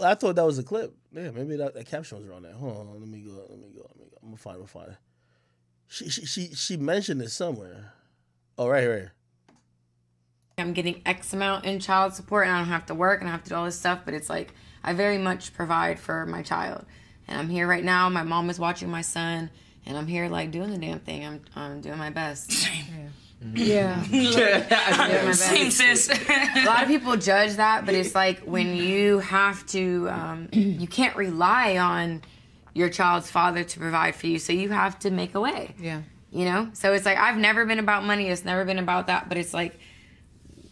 I thought that was a clip. Yeah, maybe that caption was wrong there. Hold on, let me go. I'm gonna find it. She mentioned it somewhere. Oh, right here. I'm getting X amount in child support and I don't have to work and I have to do all this stuff, but it's like I very much provide for my child. And I'm here right now. My mom is watching my son and I'm here like doing the damn thing. I'm doing my best. Yeah. Same, sis. A lot of people judge that, but it's like when you have to, you can't rely on your child's father to provide for you, so you have to make a way. Yeah. You know? So it's like, I've never been about money. It's never been about that, but it's like,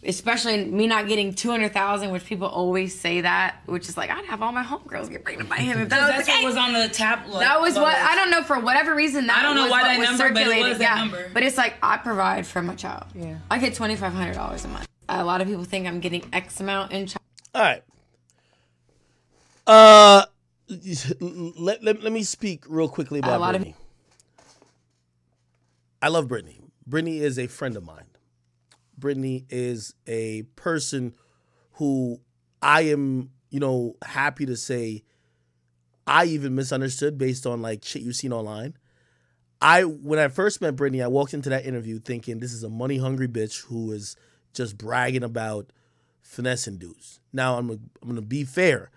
especially me not getting $200,000, which people always say that, which is like, I'd have all my homegirls get pregnant by him. If that's what was on the tap. That was what, I don't know, for whatever reason, that I don't know was why what that was number, but it was that number. But it's like, I provide for my child. Yeah. I get $2,500 a month. A lot of people think I'm getting X amount in child. All right. Let me speak real quickly about Brittany. I love Brittany. Brittany is a friend of mine. Brittany is a person who I am, happy to say I even misunderstood based on like shit you've seen online. When I first met Brittany, I walked into that interview thinking this is a money hungry bitch who is just bragging about finessing dudes. Now I'm gonna be fair.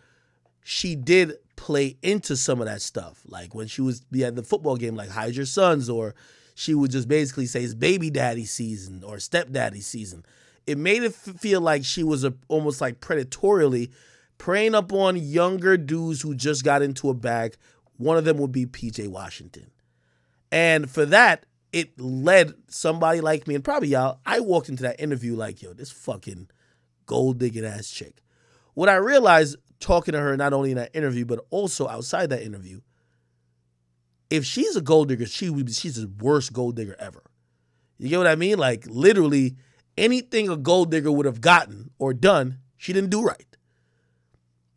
She did play into some of that stuff, like when she was at the football game, like hide your sons, or she would just basically say it's baby daddy season or stepdaddy season. It made it feel like she was almost like predatorially preying up on younger dudes who just got into a bag. One of them would be PJ Washington. And for that, it led somebody like me, and probably y'all, I walked into that interview like, yo, this fucking gold digging ass chick. What I realized talking to her, not only in that interview, but also outside that interview, if she's a gold digger, she's the worst gold digger ever. You get what I mean? Like, literally, anything a gold digger would have gotten or done, she didn't do right.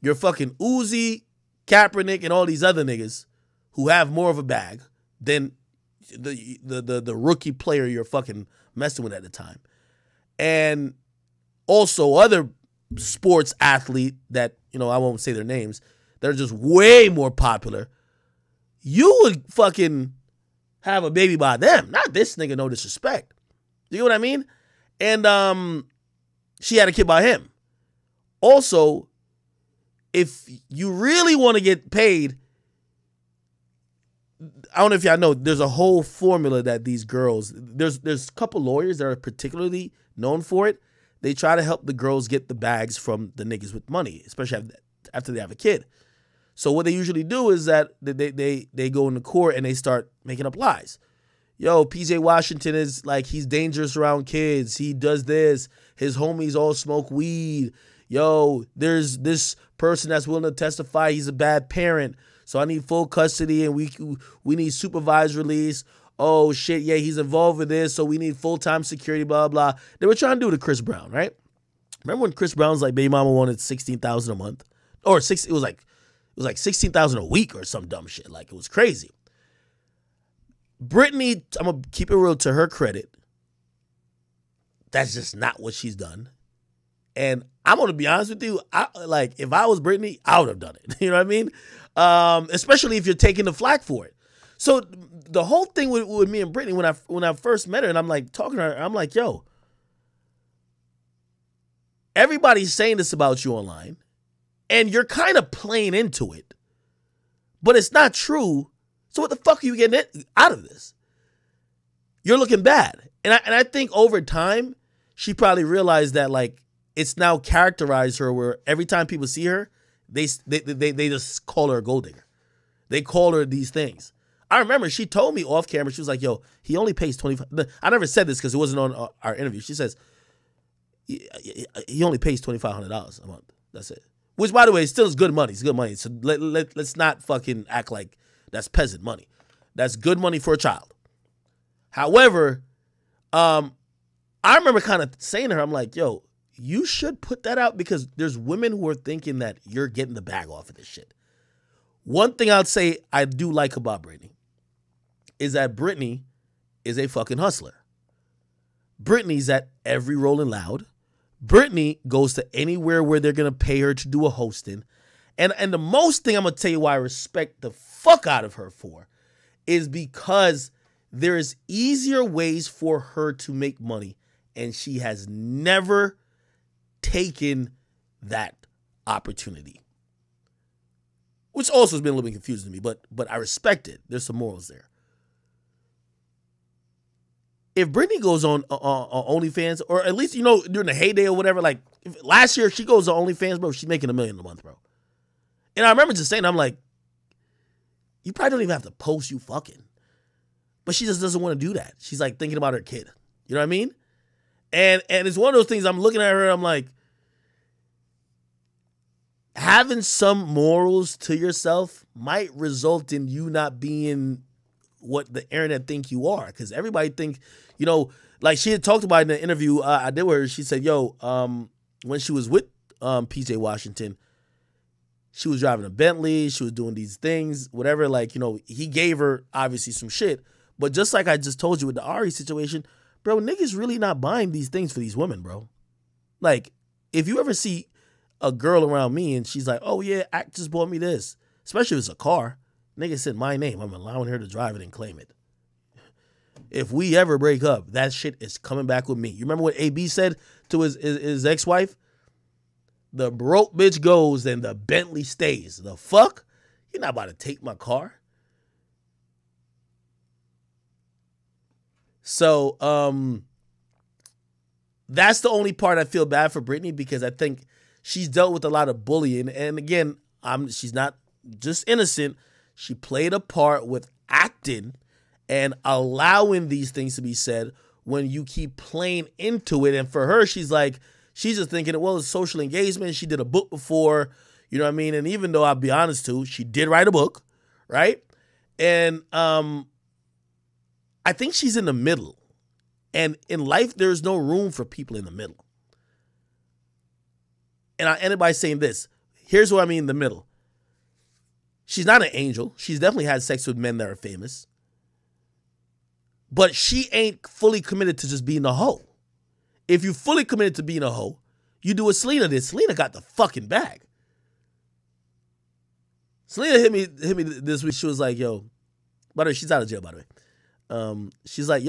You're fucking Uzi, Kaepernick, and all these other niggas who have more of a bag than the rookie player you're fucking messing with at the time. And also other sports athlete that, I won't say their names, they're just way more popular. You would fucking have a baby by them. Not this nigga, no disrespect. You know what I mean? And she had a kid by him. Also, if you really want to get paid, I don't know if y'all know, there's a whole formula that these girls, there's a couple lawyers that are particularly known for it. They try to help the girls get the bags from the niggas with money, especially after they have a kid. So what they usually do is that they go into court and they start making up lies. Yo, PJ Washington is like, he's dangerous around kids. He does this. His homies all smoke weed. Yo, there's this person that's willing to testify he's a bad parent. So I need full custody and we need supervised release. Oh, shit, yeah, he's involved with this, so we need full-time security, blah, blah. They were trying to do it to Chris Brown, right? Remember when Chris Brown's like, baby mama wanted $16,000 a month? Or it was like $16,000 a week or some dumb shit. Like, it was crazy. Brittany, I'm going to keep it real, to her credit, that's just not what she's done. And I'm going to be honest with you, if I was Brittany, I would have done it. You know what I mean? Especially if you're taking the flack for it. So the whole thing with me and Brittany, when I first met her and I'm like talking to her, I'm like, yo, everybody's saying this about you online and you're kind of playing into it, but it's not true. So what the fuck are you getting out of this? You're looking bad. And I think over time, she probably realized that like it's now characterized her where every time people see her, they just call her a gold digger. They call her these things. I remember she told me off camera, she was like, yo, he only pays $25. I never said this because it wasn't on our interview. She says, he only pays $2,500 a month. That's it. Which, by the way, still is good money. It's good money. So let's not fucking act like that's peasant money. That's good money for a child. However, I remember kind of saying to her, I'm like, yo, you should put that out because there's women who are thinking that you're getting the bag off of this shit. One thing I'd say I do like about Brittany is that Brittany is a fucking hustler. Brittany's at every Rolling Loud. Brittany goes to anywhere where they're going to pay her to do a hosting. And the most thing I'm gonna tell you why I respect the fuck out of her for is because there is easier ways for her to make money, and she has never taken that opportunity. Which also has been a little bit confusing to me, but I respect it. There's some morals there. If Brittany goes on OnlyFans, or at least, during the heyday or whatever, like last year she goes on OnlyFans, bro, she's making $1 million a month, bro. And I remember just saying, I'm like, you probably don't even have to post you fucking. But she just doesn't want to do that. She's like thinking about her kid. You know what I mean? And it's one of those things, I'm looking at her, I'm like, having some morals to yourself might result in you not being what the internet think you are. Because everybody think, like she had talked about in the interview I did with her, she said, when she was with PJ Washington, she was driving a Bentley, she was doing these things, whatever, like, he gave her obviously some shit. But just like I just told you with the Ari situation, bro, niggas really not buying these things for these women, bro. Like, if you ever see a girl around me and she's like, oh yeah, Act just bought me this, especially if it's a car, nigga said my name, I'm allowing her to drive it and claim it. If we ever break up, that shit is coming back with me. You remember what AB said to his ex-wife? The broke bitch goes and the Bentley stays. The fuck? You're not about to take my car. So, that's the only part I feel bad for Brittany, because I think she's dealt with a lot of bullying. And again, she's not just innocent. She played a part with acting and allowing these things to be said when you keep playing into it. And for her, she's just thinking, well, it's social engagement. She did a book before, you know what I mean? And even though I'll be honest too, she did write a book, right? And I think she's in the middle. And in life, there's no room for people in the middle. And I ended by saying this. Here's what I mean in the middle. She's not an angel. She's definitely had sex with men that are famous. But she ain't fully committed to just being a hoe. If you fully committed to being a hoe, you do what Selena did. Selena got the fucking bag. Selena hit me this week. She was like, yo, by the way, she's out of jail, by the way. She's like,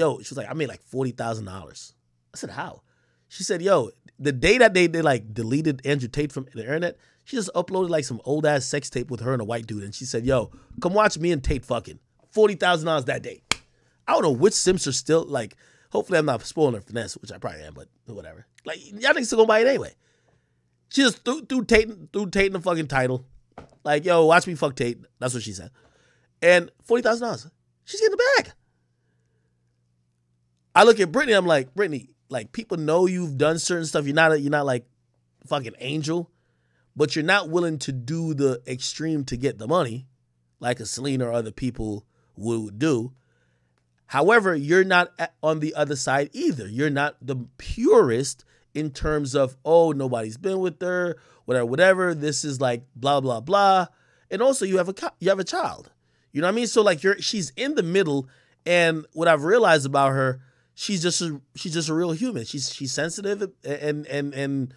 I made like $40,000. I said, how? She said, yo, the day that they like deleted Andrew Tate from the internet, she just uploaded like some old ass sex tape with her and a white dude. And she said, yo, come watch me and Tate fucking. $40,000 that day. I don't know which Sims are still like, hopefully I'm not spoiling her finesse, which I probably am, but whatever. Like, y'all niggas still gonna buy it anyway. She just threw Tate in the fucking title. Like, yo, watch me fuck Tate. That's what she said. And $40,000. She's getting the bag. I look at Brittany, I'm like, Brittany, like, people know you've done certain stuff. You're not like fucking angel, but you're not willing to do the extreme to get the money like a Selena or other people would do. However, you're not on the other side either. You're not the purist in terms of, oh, nobody's been with her, whatever. This is like blah, blah, blah. And also you have a child. You know what I mean? So like she's in the middle. And what I've realized about her, she's just a real human. She's sensitive and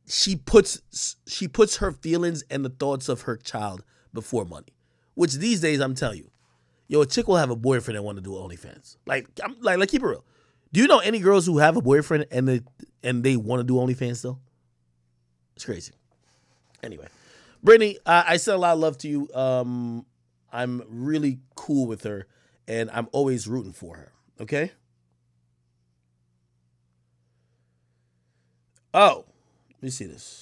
she puts her feelings and the thoughts of her child before money, which these days I'm telling you, yo, a chick will have a boyfriend that want to do OnlyFans. Like keep it real. Do you know any girls who have a boyfriend and they want to do OnlyFans still? It's crazy. Anyway, Brittany, I send a lot of love to you. I'm really cool with her, and I'm always rooting for her. Okay? Oh, let me see this.